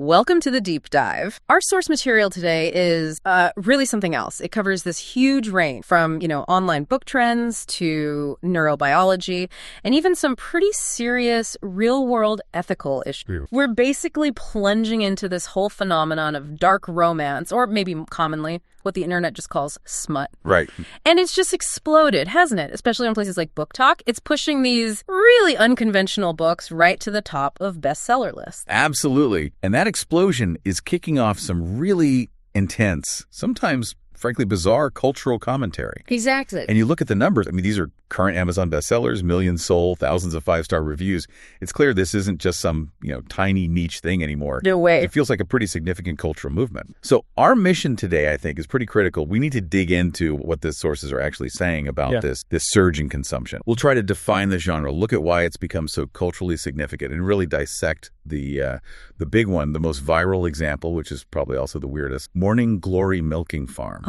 Welcome to the deep dive. Our source material today is really something else. It covers this huge range from, online book trends to neurobiology and even some pretty serious real-world ethical issues. We're basically plunging into this whole phenomenon of dark romance, or maybe commonly what the internet just calls smut. Right. And it's just exploded, hasn't it? Especially on places like Book Talk. It's pushing these really unconventional books right to the top of bestseller lists. Absolutely. And that explosion is kicking off some really intense, sometimes frankly bizarre cultural commentary. Exactly. And you look at the numbers. I mean, these are current Amazon bestsellers, millions sold, thousands of five-star reviews. It's clear this isn't just some, tiny niche thing anymore. No way. It feels like a pretty significant cultural movement. So our mission today, I think, is pretty critical. We need to dig into what the sources are actually saying about this surge in consumption. We'll try to define the genre, look at why it's become so culturally significant, and really dissect the big one, the most viral example, which is probably also the weirdest, Morning Glory Milking Farm.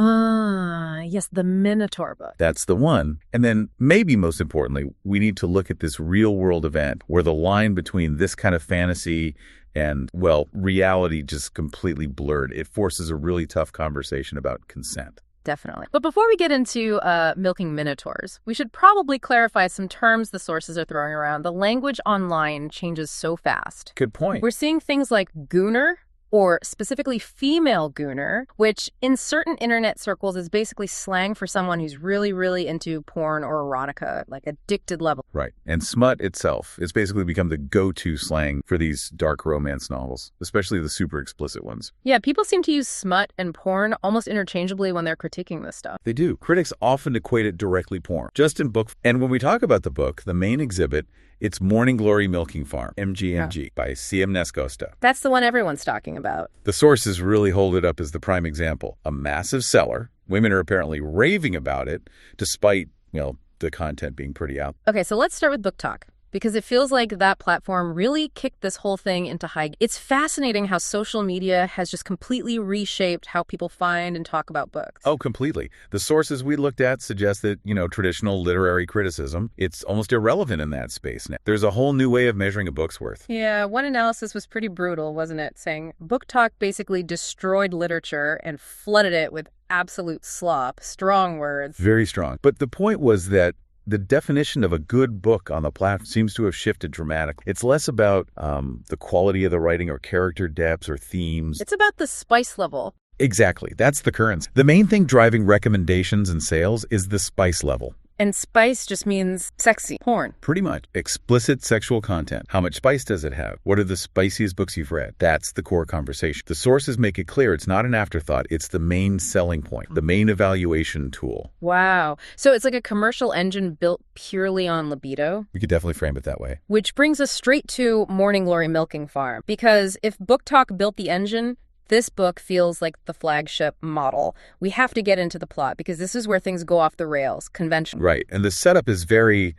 Yes, the Minotaur book. That's the one. And then maybe most importantly, we need to look at this real world event where the line between this kind of fantasy and, reality just completely blurred. It forces a really tough conversation about consent. Definitely. But before we get into milking minotaurs, we should probably clarify some terms the sources are throwing around. The language online changes so fast. Good point. We're seeing things like gooner, or specifically female gooner, which in certain internet circles is basically slang for someone who's really, really into porn or erotica, like addicted level. Right. And smut itself, it's basically become the go-to slang for these dark romance novels, especially the super explicit ones. Yeah, people seem to use smut and porn almost interchangeably when they're critiquing this stuff. They do. Critics often equate it directly porn, just in book. And when we talk about the book, the main exhibit, it's Morning Glory Milking Farm, MGMG, by C.M. Nescosta. That's the one everyone's talking about. The sources really hold it up as the prime example. A massive seller. Women are apparently raving about it, despite, the content being pretty out. Okay, so let's start with Book Talk, because it feels like that platform really kicked this whole thing into high. It's fascinating how social media has just completely reshaped how people find and talk about books. Oh, completely. The sources we looked at suggest that, traditional literary criticism, it's almost irrelevant in that space now. There's a whole new way of measuring a book's worth. Yeah, one analysis was pretty brutal, wasn't it? Saying Book Talk basically destroyed literature and flooded it with absolute slop. Strong words. Very strong. But the point was that the definition of a good book on the platform seems to have shifted dramatically. It's less about the quality of the writing or character depths or themes. It's about the spice level. Exactly. That's the currency. The main thing driving recommendations and sales is the spice level. And spice just means sexy porn. Pretty much. Explicit sexual content. How much spice does it have? What are the spiciest books you've read? That's the core conversation. The sources make it clear it's not an afterthought. It's the main selling point, the main evaluation tool. Wow. So it's like a commercial engine built purely on libido? We could definitely frame it that way. Which brings us straight to Morning Glory Milking Farm. Because if Book Talk built the engine, this book feels like the flagship model. We have to get into the plot because this is where things go off the rails, conventional. Right. And the setup is very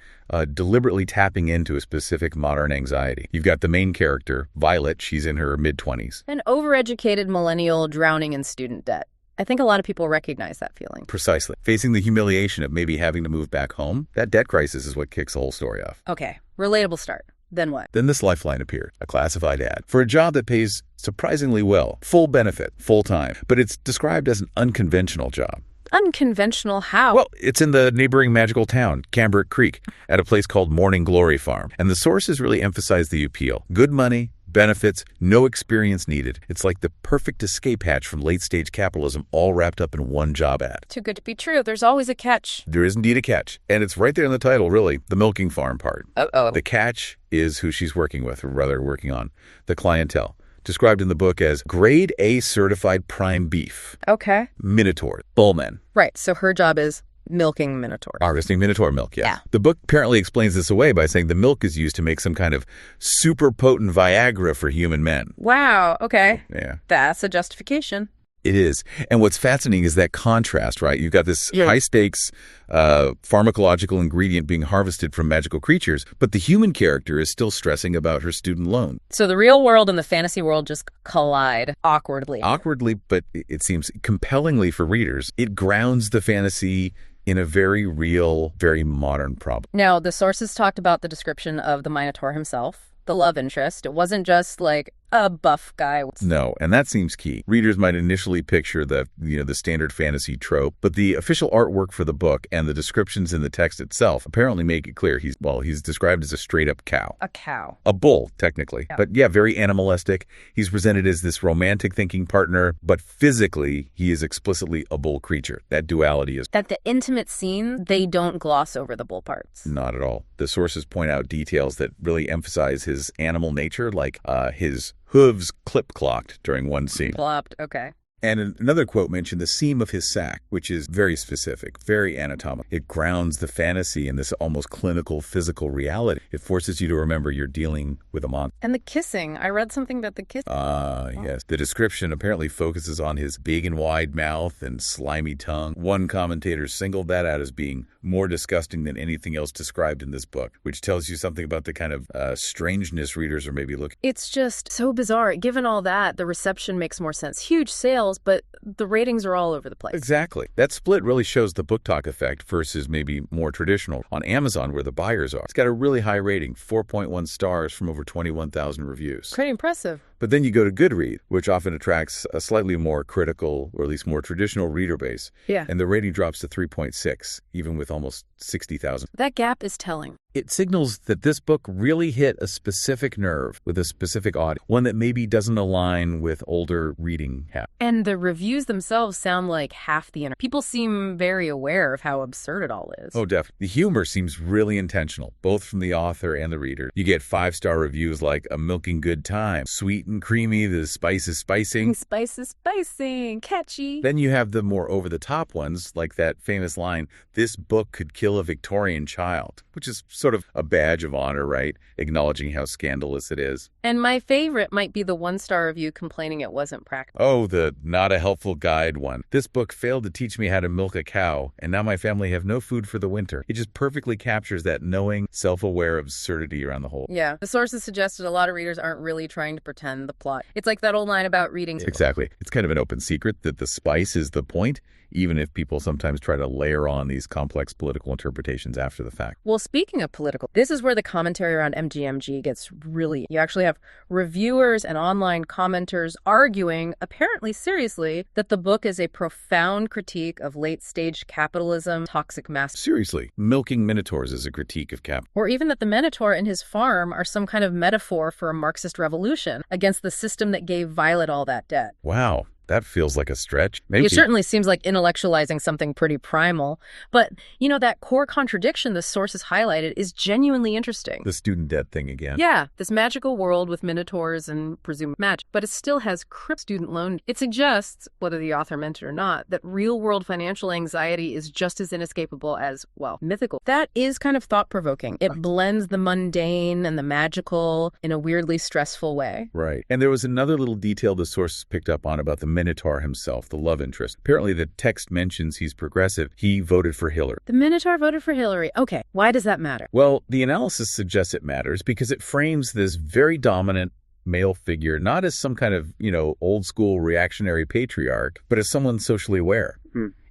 deliberately tapping into a specific modern anxiety. You've got the main character, Violet. She's in her mid-20s. An overeducated millennial drowning in student debt. I think a lot of people recognize that feeling. Precisely. Facing the humiliation of maybe having to move back home, that debt crisis is what kicks the whole story off. Okay. Relatable start. Then what? Then this lifeline appeared, a classified ad, for a job that pays surprisingly well, full benefit, full time. But it's described as an unconventional job. Unconventional how? Well, it's in the neighboring magical town, Cambric Creek, at a place called Morning Glory Farm. And the sources really emphasize the appeal. Good money, benefits, no experience needed. It's like the perfect escape hatch from late-stage capitalism all wrapped up in one job ad. Too good to be true. There's always a catch. There is indeed a catch. And it's right there in the title, really, the milking farm part. Uh-oh. The catch is who she's working with, or rather working on, the clientele. Described in the book as grade A certified prime beef. Okay. Minotaur, bullmen. Right, so her job is milking minotaurs. Harvesting minotaur milk, yes. Yeah. The book apparently explains this away by saying the milk is used to make some kind of super potent Viagra for human men. Wow, okay. Yeah. That's a justification. It is. And what's fascinating is that contrast, right? You've got this high-stakes pharmacological ingredient being harvested from magical creatures, but the human character is still stressing about her student loan. So the real world and the fantasy world just collide awkwardly. Awkwardly, but it seems compellingly for readers. It grounds the fantasy in a very real, very modern problem. Now, the sources talked about the description of the Minotaur himself, the love interest. It wasn't just like a buff guy. No, and that seems key. Readers might initially picture the standard fantasy trope, but the official artwork for the book and the descriptions in the text itself apparently make it clear he's described as a straight-up cow. A cow. A bull, technically. Yeah. But yeah, very animalistic. He's presented as this romantic thinking partner, but physically, he is explicitly a bull creature. That duality is... That the intimate scene, they don't gloss over the bull parts. Not at all. The sources point out details that really emphasize his animal nature, like his hooves clip-clocked during one scene. Plopped, okay. And another quote mentioned the seam of his sack, which is very specific, very anatomical. It grounds the fantasy in this almost clinical physical reality. It forces you to remember you're dealing with a monster. And the kissing. I read something about the kissing. Yes. The description apparently focuses on his big and wide mouth and slimy tongue. One commentator singled that out as being more disgusting than anything else described in this book, which tells you something about the kind of strangeness readers are maybe looking. It's just so bizarre. Given all that, the reception makes more sense. Huge sales, but the ratings are all over the place. Exactly. That split really shows the book talk effect versus maybe more traditional. On Amazon, where the buyers are, it's got a really high rating, 4.1 stars from over 21,000 reviews. Pretty impressive. But then you go to Goodreads, which often attracts a slightly more critical, or at least more traditional reader base. Yeah. And the rating drops to 3.6, even with almost 60,000. That gap is telling. It signals that this book really hit a specific nerve with a specific audience, one that maybe doesn't align with older reading habits. And the reviews themselves sound like half the internet. People seem very aware of how absurd it all is. Oh, definitely. The humor seems really intentional, both from the author and the reader. You get 5-star reviews like a milking good time, sweet and creamy, the spice is spicing. Spice is spicing, catchy. Then you have the more over-the-top ones, like that famous line, "This book could kill a Victorian child," which is sort of a badge of honor, right? Acknowledging how scandalous it is. And my favorite might be the 1-star review complaining it wasn't practical. Oh, the not a helpful guide one. "This book failed to teach me how to milk a cow, and now my family have no food for the winter." It just perfectly captures that knowing, self-aware absurdity around the whole. Yeah. The sources suggested a lot of readers aren't really trying to pretend the plot. It's like that old line about reading. Exactly. It's kind of an open secret that the spice is the point, even if people sometimes try to layer on these complex political interpretations after the fact. Well, speaking of political, this is where the commentary around MGMG gets really... You actually have reviewers and online commenters arguing, apparently seriously, that the book is a profound critique of late-stage capitalism, toxic mass... Seriously, milking minotaurs is a critique of cap. Or even that the minotaur and his farm are some kind of metaphor for a Marxist revolution against the system that gave Violet all that debt. Wow. That feels like a stretch. Maybe. It certainly seems like intellectualizing something pretty primal. But, that core contradiction the sources highlighted is genuinely interesting. The student debt thing again. Yeah, this magical world with minotaurs and presumed magic, but it still has crypt student loan. It suggests, whether the author meant it or not, that real-world financial anxiety is just as inescapable as, mythical. That is kind of thought-provoking. It blends the mundane and the magical in a weirdly stressful way. Right. And there was another little detail the sources picked up on about the Minotaur himself, the love interest. Apparently, the text mentions he's progressive. He voted for Hillary. The Minotaur voted for Hillary. Okay, why does that matter? Well, the analysis suggests it matters because it frames this very dominant male figure not as some kind of, old school reactionary patriarch, but as someone socially aware.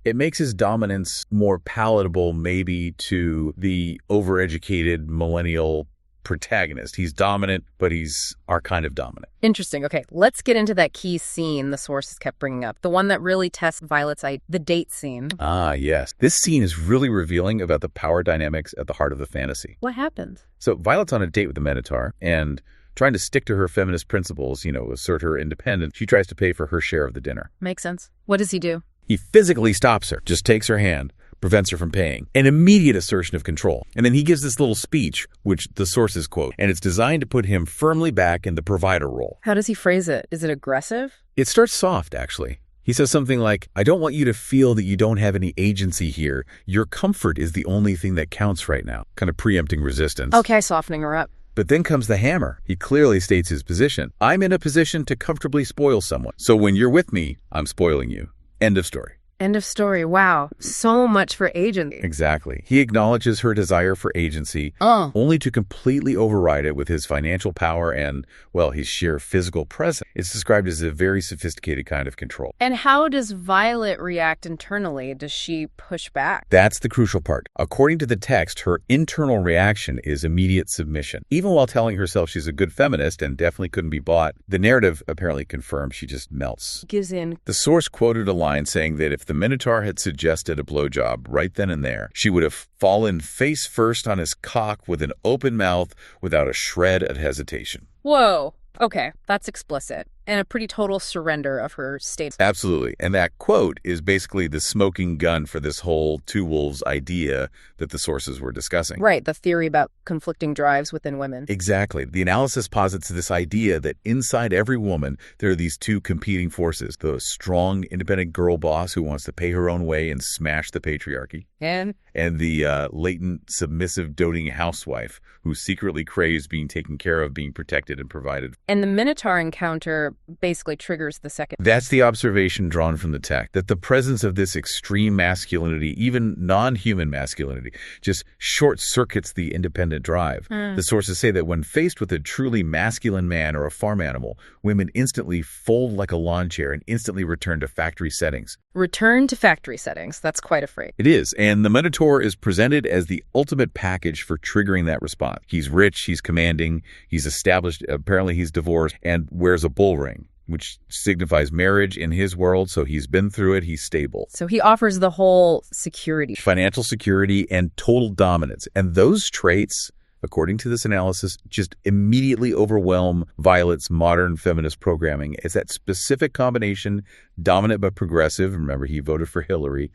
It makes his dominance more palatable maybe to the overeducated millennial protagonist. He's dominant, but he's our kind of dominant. Interesting. Okay, let's get into that key scene the sources kept bringing up, the one that really tests Violet's idea, the date scene. Ah, yes. This scene is really revealing about the power dynamics at the heart of the fantasy. What happens? So Violet's on a date with the Minotaur and trying to stick to her feminist principles, assert her independence. She tries to pay for her share of the dinner. Makes sense. What does he do? He physically stops her, just takes her hand, prevents her from paying. An immediate assertion of control. And then he gives this little speech, which the sources quote, and it's designed to put him firmly back in the provider role. How does he phrase it? Is it aggressive? It starts soft, actually. He says something like, "I don't want you to feel that you don't have any agency here. Your comfort is the only thing that counts right now." Kind of preempting resistance. Okay, softening her up. But then comes the hammer. He clearly states his position. "I'm in a position to comfortably spoil someone. So when you're with me, I'm spoiling you." End of story. End of story. Wow. So much for agency. Exactly. He acknowledges her desire for agency, only to completely override it with his financial power and, well, his sheer physical presence. It's described as a very sophisticated kind of control. And how does Violet react internally? Does she push back? That's the crucial part. According to the text, her internal reaction is immediate submission. Even while telling herself she's a good feminist and definitely couldn't be bought, the narrative apparently confirms she just melts. Gives in. The source quoted a line saying that if the Minotaur had suggested a blowjob right then and there, she would have fallen face first on his cock with an open mouth without a shred of hesitation. Whoa. Okay, that's explicit. And a pretty total surrender of her state. Absolutely. And that quote is basically the smoking gun for this whole two wolves idea that the sources were discussing. Right, the theory about conflicting drives within women. Exactly. The analysis posits this idea that inside every woman, there are these two competing forces. The strong, independent girl boss who wants to pay her own way and smash the patriarchy. And the latent, submissive, doting housewife who secretly craves being taken care of, being protected and provided. And the Minotaur encounter basically triggers the second. That's the observation drawn from the text, that the presence of this extreme masculinity, even non-human masculinity, just short-circuits the independent drive. The sources say that when faced with a truly masculine man or a farm animal, women instantly fold like a lawn chair and instantly return to factory settings. Return to factory settings. That's quite a phrase. It is, and the Minotaur is presented as the ultimate package for triggering that response. He's rich, he's commanding, he's established, apparently he's divorced, and wears a bull ring, which signifies marriage in his world, so he's been through it, he's stable. So he offers the whole security. Financial security and total dominance. And those traits, according to this analysis, just immediately overwhelm Violet's modern feminist programming. It's that specific combination, dominant but progressive, remember he voted for Hillary,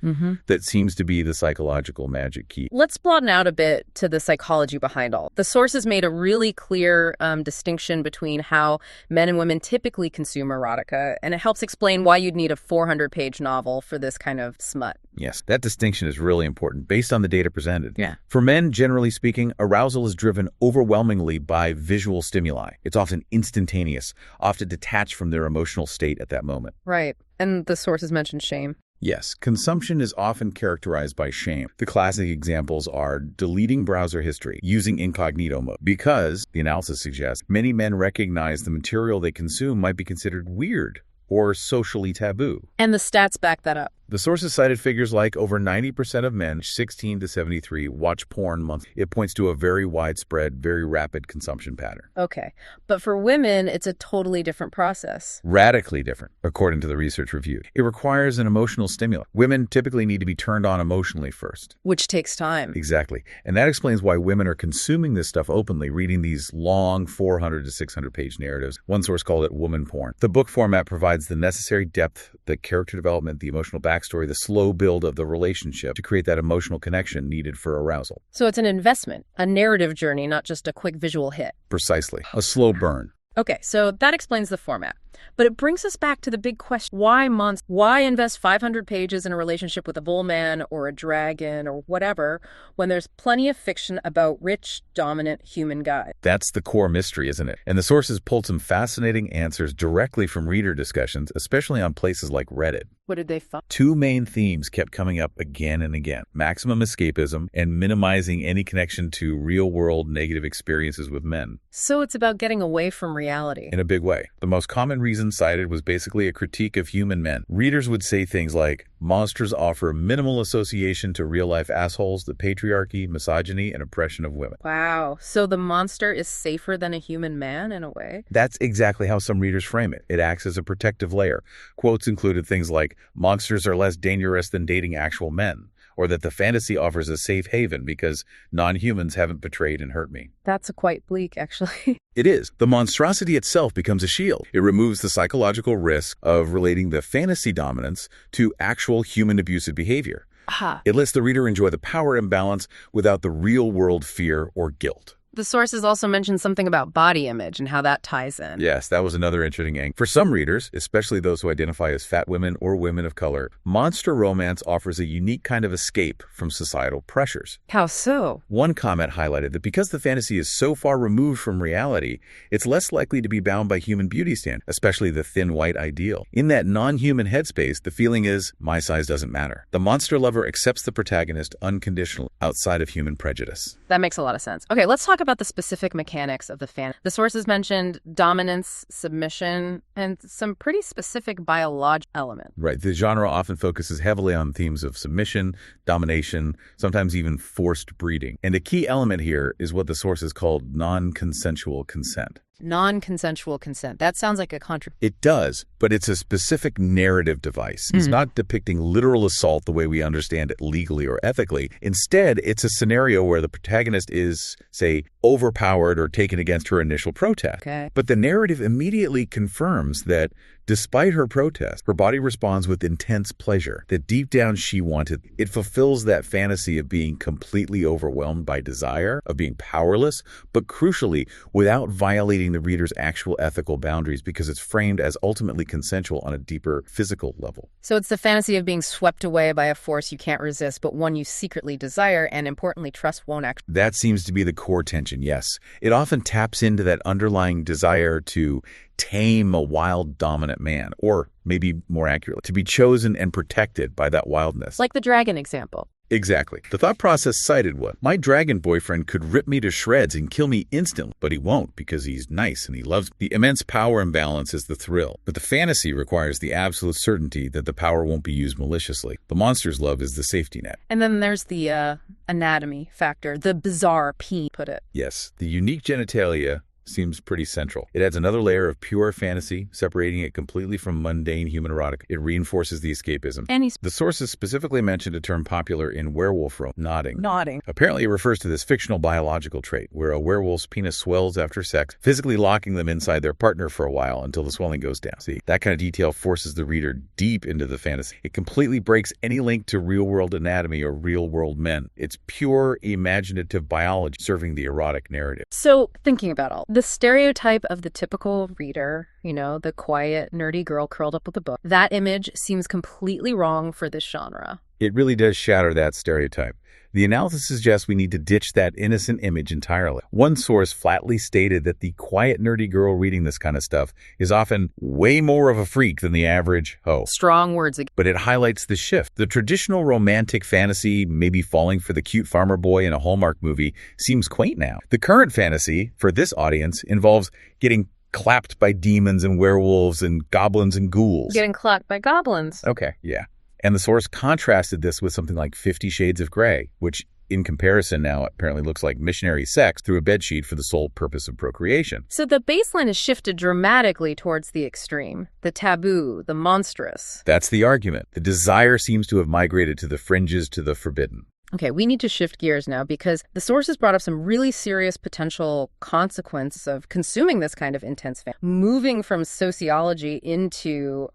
that seems to be the psychological magic key. Let's broaden out a bit to the psychology behind all. The sources made a really clear distinction between how men and women typically consume erotica, and it helps explain why you'd need a 400-page novel for this kind of smut. Yes, that distinction is really important based on the data presented. Yeah. For men, generally speaking, arousal is driven overwhelmingly by visual stimuli. It's often instantaneous, often detached from their emotional state at that moment. Right. And the sources mentioned shame. Yes, consumption is often characterized by shame. The classic examples are deleting browser history, using incognito mode, because, the analysis suggests, many men recognize the material they consume might be considered weird or socially taboo. And the stats back that up. The sources cited figures like over 90% of men, 16 to 73, watch porn monthly. It points to a very widespread, very rapid consumption pattern. Okay. But for women, it's a totally different process. Radically different, according to the research reviewed. It requires an emotional stimulus. Women typically need to be turned on emotionally first. Which takes time. Exactly. And that explains why women are consuming this stuff openly, reading these long 400 to 600-page narratives. One source called it woman porn. The book format provides the necessary depth, the character development, the emotional backstory, the slow build of the relationship to create that emotional connection needed for arousal. So it's an investment, a narrative journey, not just a quick visual hit. Precisely. A slow burn. Okay, so that explains the format. But it brings us back to the big question. Why months? Why invest 500 pages in a relationship with a bull man or a dragon or whatever when there's plenty of fiction about rich, dominant human guys? That's the core mystery, isn't it? And the sources pulled some fascinating answers directly from reader discussions, especially on places like Reddit. What did they find? Two main themes kept coming up again and again: maximum escapism and minimizing any connection to real-world negative experiences with men. So it's about getting away from reality. In a big way. The most common reason cited was basically a critique of human men. Readers would say things like, monsters offer minimal association to real-life assholes, the patriarchy, misogyny, and oppression of women. Wow. So the monster is safer than a human man in a way? That's exactly how some readers frame it. It acts as a protective layer. Quotes included things like, monsters are less dangerous than dating actual men, or that the fantasy offers a safe haven because non-humans haven't betrayed and hurt me. That's quite bleak, actually. It is. The monstrosity itself becomes a shield. It removes the psychological risk of relating the fantasy dominance to actual human abusive behavior. Aha. It lets the reader enjoy the power imbalance without the real-world fear or guilt. The sources also mentioned something about body image and how that ties in. Yes, that was another interesting angle. For some readers, especially those who identify as fat women or women of color, monster romance offers a unique kind of escape from societal pressures. How so? One comment highlighted that because the fantasy is so far removed from reality, it's less likely to be bound by human beauty standards, especially the thin white ideal. In that non-human headspace, the feeling is, my size doesn't matter. The monster lover accepts the protagonist unconditionally, outside of human prejudice. That makes a lot of sense. Okay, let's talk about the specific mechanics of the fantasy. The sources mentioned dominance, submission, and some pretty specific biological elements. Right. The genre often focuses heavily on themes of submission, domination, sometimes even forced breeding. And a key element here is what the sources called non-consensual consent. Non-consensual consent. That sounds like a contradiction. It does, but it's a specific narrative device. It's not depicting literal assault the way we understand it legally or ethically. Instead, it's a scenario where the protagonist is, say, overpowered or taken against her initial protest. Okay. But the narrative immediately confirms that despite her protest, her body responds with intense pleasure, that deep down she wanted. It fulfills that fantasy of being completely overwhelmed by desire, of being powerless, but crucially, without violating the reader's actual ethical boundaries because it's framed as ultimately consensual on a deeper physical level. So it's the fantasy of being swept away by a force you can't resist, but one you secretly desire and, importantly, trust won't actually. That seems to be the core tension, yes. It often taps into that underlying desire to tame a wild, dominant man, or maybe more accurately, to be chosen and protected by that wildness. Like the dragon example. Exactly. The thought process cited was, my dragon boyfriend could rip me to shreds and kill me instantly, but he won't because he's nice and he loves me. The immense power imbalance is the thrill, but the fantasy requires the absolute certainty that the power won't be used maliciously. The monster's love is the safety net. And then there's the anatomy factor, the bizarre put it. Yes, the unique genitalia seems pretty central. It adds another layer of pure fantasy, separating it completely from mundane human erotica. It reinforces the escapism. The sources specifically mentioned a term popular in werewolf romance, nodding. Nodding. Apparently it refers to this fictional biological trait where a werewolf's penis swells after sex, physically locking them inside their partner for a while until the swelling goes down. See, that kind of detail forces the reader deep into the fantasy. It completely breaks any link to real-world anatomy or real-world men. It's pure imaginative biology serving the erotic narrative. So, thinking about all the stereotype of the typical reader, you know, the quiet, nerdy girl curled up with a book, that image seems completely wrong for this genre. It really does shatter that stereotype. The analysis suggests we need to ditch that innocent image entirely. One source flatly stated that the quiet, nerdy girl reading this kind of stuff is often way more of a freak than the average hoe. Strong words again. But it highlights the shift. The traditional romantic fantasy, maybe falling for the cute farmer boy in a Hallmark movie, seems quaint now. The current fantasy, for this audience, involves getting clapped by demons and werewolves and goblins and ghouls. Getting clapped by goblins. Okay, yeah. And the source contrasted this with something like 50 Shades of Grey, which in comparison now apparently looks like missionary sex through a bedsheet for the sole purpose of procreation. So the baseline has shifted dramatically towards the extreme, the taboo, the monstrous. That's the argument. The desire seems to have migrated to the fringes, to the forbidden. Okay, we need to shift gears now because the sources brought up some really serious potential consequences of consuming this kind of intense fantasy, moving from sociology into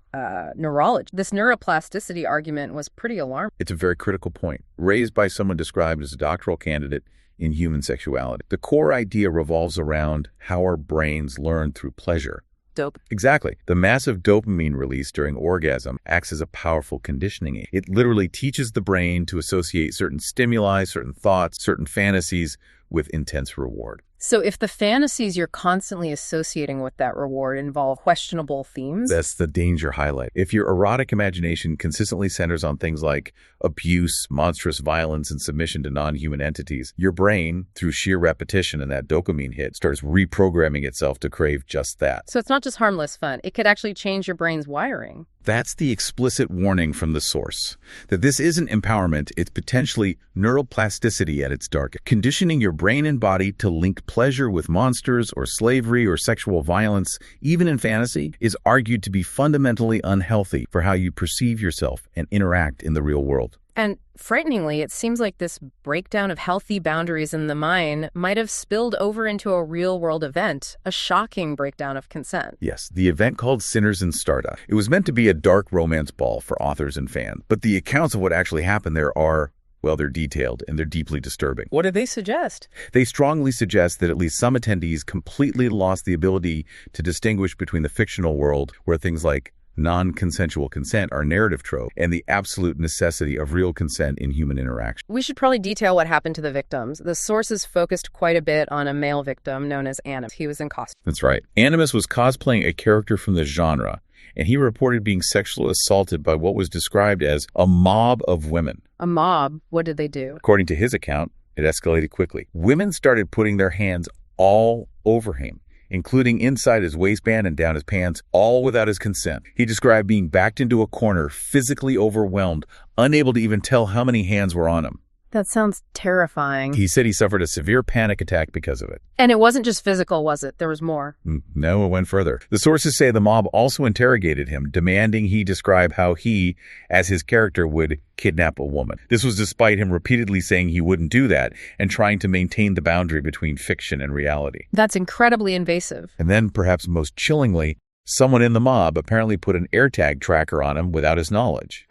neurology. This neuroplasticity argument was pretty alarming. It's a very critical point, raised by someone described as a doctoral candidate in human sexuality. The core idea revolves around how our brains learn through pleasure. Dope. Exactly. The massive dopamine release during orgasm acts as a powerful conditioning aid. It literally teaches the brain to associate certain stimuli, certain thoughts, certain fantasies with intense reward. So if the fantasies you're constantly associating with that reward involve questionable themes... That's the danger highlight. If your erotic imagination consistently centers on things like abuse, monstrous violence, and submission to non-human entities, your brain, through sheer repetition and that dopamine hit, starts reprogramming itself to crave just that. So it's not just harmless fun. It could actually change your brain's wiring. That's the explicit warning from the source, that this isn't empowerment, it's potentially neuroplasticity at its darkest. Conditioning your brain and body to link pleasure with monsters or slavery or sexual violence, even in fantasy, is argued to be fundamentally unhealthy for how you perceive yourself and interact in the real world. And frighteningly, it seems like this breakdown of healthy boundaries in the mind might have spilled over into a real-world event, a shocking breakdown of consent. Yes, the event called Sinners in Starta. It was meant to be a dark romance ball for authors and fans, but the accounts of what actually happened there are Well, they're detailed and they're deeply disturbing. What do they suggest? They strongly suggest that at least some attendees completely lost the ability to distinguish between the fictional world, where things like non-consensual consent are narrative trope, and the absolute necessity of real consent in human interaction. We should probably detail what happened to the victims. The sources focused quite a bit on a male victim known as Animus. He was in costume. That's right. Animus was cosplaying a character from the genre, and he reported being sexually assaulted by what was described as a mob of women. A mob? What did they do? According to his account, it escalated quickly. Women started putting their hands all over him, including inside his waistband and down his pants, all without his consent. He described being backed into a corner, physically overwhelmed, unable to even tell how many hands were on him. That sounds terrifying. He said he suffered a severe panic attack because of it. And it wasn't just physical, was it? There was more. No, it went further. The sources say the mob also interrogated him, demanding he describe how he, as his character, would kidnap a woman. This was despite him repeatedly saying he wouldn't do that and trying to maintain the boundary between fiction and reality. That's incredibly invasive. And then, perhaps most chillingly, someone in the mob apparently put an AirTag tracker on him without his knowledge.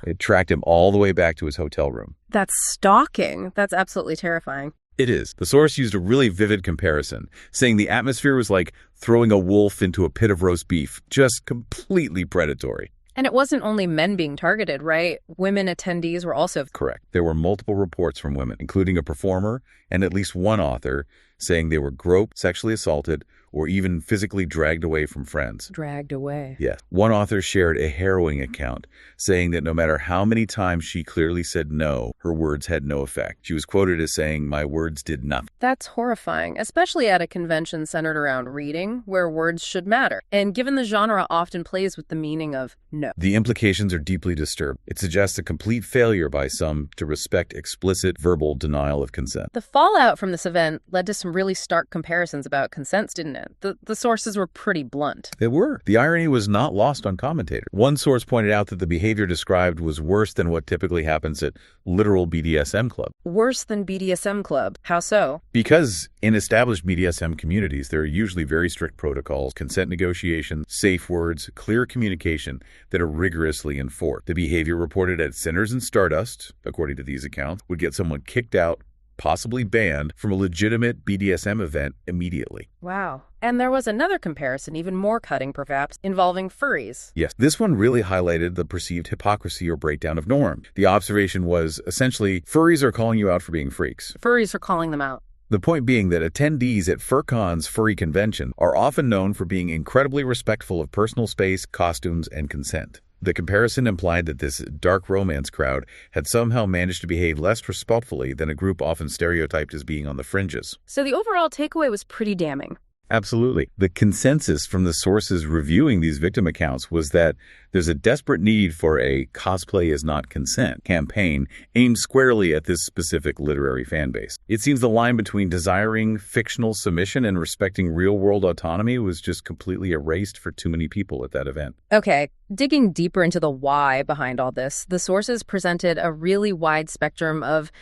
It tracked him all the way back to his hotel room. That's stalking. That's absolutely terrifying. It is. The source used a really vivid comparison, saying the atmosphere was like throwing a wolf into a pit of roast beef, just completely predatory. And it wasn't only men being targeted, right? Women attendees were also... Correct. There were multiple reports from women, including a performer and at least one author, saying they were groped, sexually assaulted, or even physically dragged away from friends. Dragged away. Yes. One author shared a harrowing account, saying that no matter how many times she clearly said no, her words had no effect. She was quoted as saying, "My words did nothing." That's horrifying, especially at a convention centered around reading, where words should matter. And given the genre often plays with the meaning of no. The implications are deeply disturbed. It suggests a complete failure by some to respect explicit verbal denial of consent. The fallout from this event led to some really stark comparisons about consents, didn't it? The sources were pretty blunt. They were. The irony was not lost on commentators. One source pointed out that the behavior described was worse than what typically happens at literal BDSM clubs. Worse than BDSM club? How so? Because in established BDSM communities, there are usually very strict protocols, consent negotiations, safe words, clear communication that are rigorously enforced. The behavior reported at Sinners and Stardust, according to these accounts, would get someone kicked out, possibly banned, from a legitimate BDSM event immediately. Wow. And there was another comparison, even more cutting perhaps, involving furries. Yes, this one really highlighted the perceived hypocrisy or breakdown of norm. The observation was essentially, furries are calling you out for being freaks. Furries are calling them out. The point being that attendees at FurCon's furry convention are often known for being incredibly respectful of personal space, costumes, and consent. The comparison implied that this dark romance crowd had somehow managed to behave less respectfully than a group often stereotyped as being on the fringes. So the overall takeaway was pretty damning. Absolutely. The consensus from the sources reviewing these victim accounts was that there's a desperate need for a cosplay is not consent campaign aimed squarely at this specific literary fan base. It seems the line between desiring fictional submission and respecting real-world autonomy was just completely erased for too many people at that event. Okay, digging deeper into the why behind all this, the sources presented a really wide spectrum of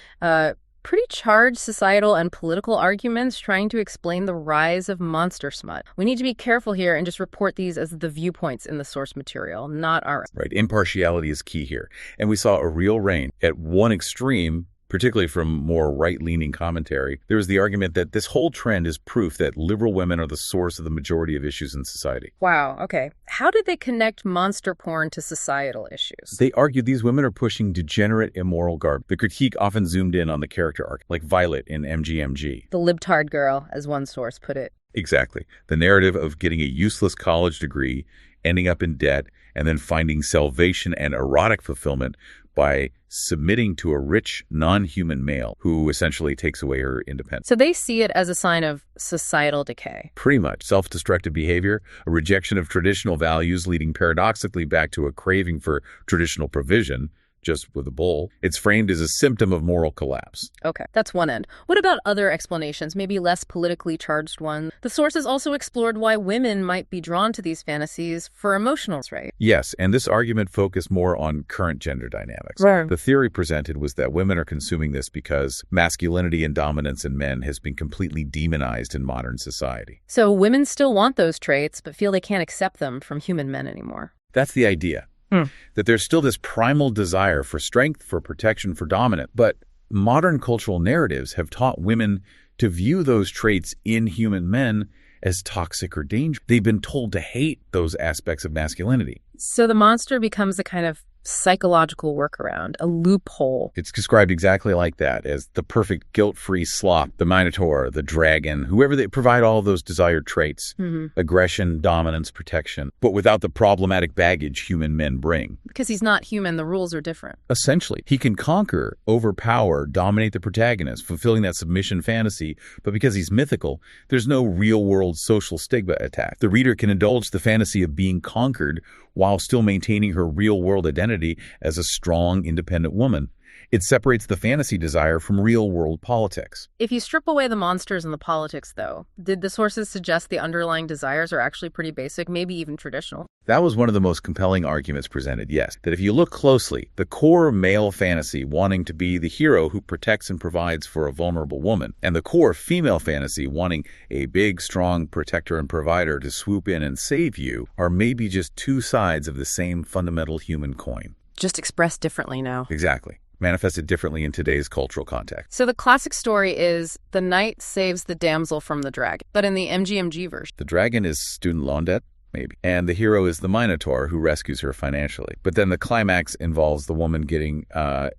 pretty charged societal and political arguments trying to explain the rise of monster smut. We need to be careful here and just report these as the viewpoints in the source material, not our... Right. Impartiality is key here. And we saw a real range. At one extreme, particularly from more right-leaning commentary, there was the argument that this whole trend is proof that liberal women are the source of the majority of issues in society. Wow, okay. How did they connect monster porn to societal issues? They argued these women are pushing degenerate, immoral garb. The critique often zoomed in on the character arc, like Violet in MGMG. The libtard girl, as one source put it. Exactly. The narrative of getting a useless college degree, ending up in debt, and then finding salvation and erotic fulfillment by submitting to a rich, non-human male who essentially takes away her independence. So they see it as a sign of societal decay. Pretty much. Self-destructive behavior, a rejection of traditional values leading paradoxically back to a craving for traditional provision, just with a bowl. It's framed as a symptom of moral collapse. Okay, that's one end. What about other explanations, maybe less politically charged ones? The sources also explored why women might be drawn to these fantasies for emotionals, right? Yes, and this argument focused more on current gender dynamics. Right. The theory presented was that women are consuming this because masculinity and dominance in men has been completely demonized in modern society. So women still want those traits, but feel they can't accept them from human men anymore. That's the idea. That there's still this primal desire for strength, for protection, for dominance. But modern cultural narratives have taught women to view those traits in human men as toxic or dangerous. They've been told to hate those aspects of masculinity. So the monster becomes a kind of psychological workaround, a loophole. It's described exactly like that, as the perfect guilt-free slop, the minotaur, the dragon, whoever they provide all of those desired traits, aggression, dominance, protection, but without the problematic baggage human men bring. Because he's not human, the rules are different. Essentially, he can conquer, overpower, dominate the protagonist, fulfilling that submission fantasy, but because he's mythical, there's no real-world social stigma attached. The reader can indulge the fantasy of being conquered while still maintaining her real-world identity as a strong, independent woman. It separates the fantasy desire from real-world politics. If you strip away the monsters and the politics, though, did the sources suggest the underlying desires are actually pretty basic, maybe even traditional? That was one of the most compelling arguments presented, yes. That if you look closely, the core male fantasy wanting to be the hero who protects and provides for a vulnerable woman, and the core female fantasy wanting a big, strong protector and provider to swoop in and save you, are maybe just two sides of the same fundamental human coin. Just expressed differently now. Exactly. Manifested differently in today's cultural context. So the classic story is the knight saves the damsel from the dragon. But in the MGMG version, the dragon is student loan debt, maybe. And the hero is the minotaur who rescues her financially. But then the climax involves the woman getting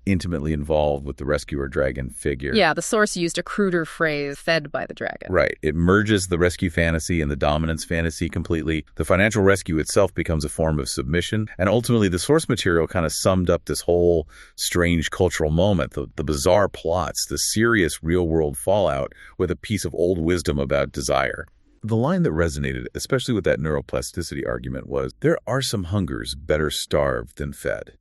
intimately involved with the rescuer dragon figure. Yeah, the source used a cruder phrase, fed by the dragon. Right. It merges the rescue fantasy and the dominance fantasy completely. The financial rescue itself becomes a form of submission. And ultimately, the source material kind of summed up this whole strange cultural moment, the bizarre plots, the serious real-world fallout with a piece of old wisdom about desire. The line that resonated, especially with that neuroplasticity argument, was, there are some hungers better starved than fed.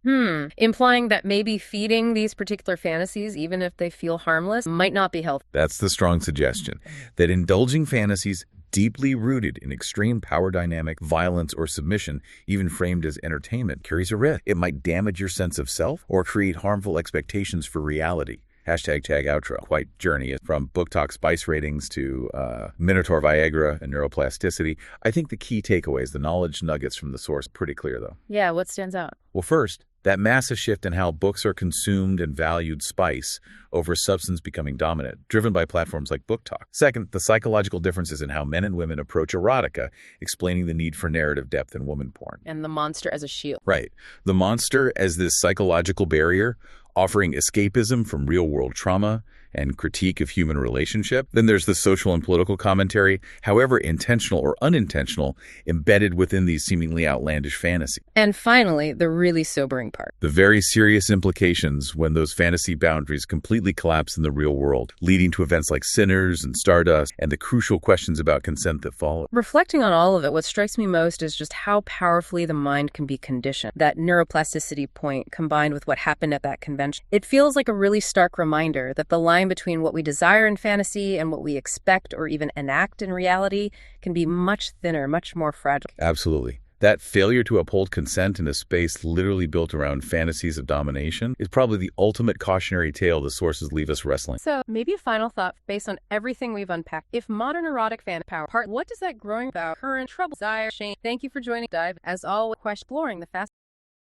Implying that maybe feeding these particular fantasies, even if they feel harmless, might not be healthy. That's the strong suggestion, that indulging fantasies deeply rooted in extreme power dynamic, violence, or submission, even framed as entertainment, carries a risk. It might damage your sense of self or create harmful expectations for reality. #tagoutro. Quite journey from book talk spice ratings to Minotaur Viagra and neuroplasticity. I think the key takeaways, the knowledge nuggets from the source, pretty clear though. Yeah, what stands out? Well, first, that massive shift in how books are consumed and valued spice over substance becoming dominant, driven by platforms like Book Talk. Second, the psychological differences in how men and women approach erotica, explaining the need for narrative depth in woman porn. And the monster as a shield. Right. The monster as this psychological barrier, offering escapism from real-world trauma and critique of human relationship. Then there's the social and political commentary, however intentional or unintentional, embedded within these seemingly outlandish fantasies. And finally, the really sobering part. The very serious implications when those fantasy boundaries completely collapse in the real world, leading to events like Sinners and Stardust, and the crucial questions about consent that follow. Reflecting on all of it, what strikes me most is just how powerfully the mind can be conditioned. That neuroplasticity point combined with what happened at that convention. It feels like a really stark reminder that the line between what we desire in fantasy and what we expect or even enact in reality can be much thinner, much more fragile. Absolutely. That failure to uphold consent in a space literally built around fantasies of domination is probably the ultimate cautionary tale the sources leave us wrestling. So maybe a final thought based on everything we've unpacked. If modern erotic fan power part, what does that growing about current trouble, desire, shame? Thank you for joining Dive. As always, exploring the fast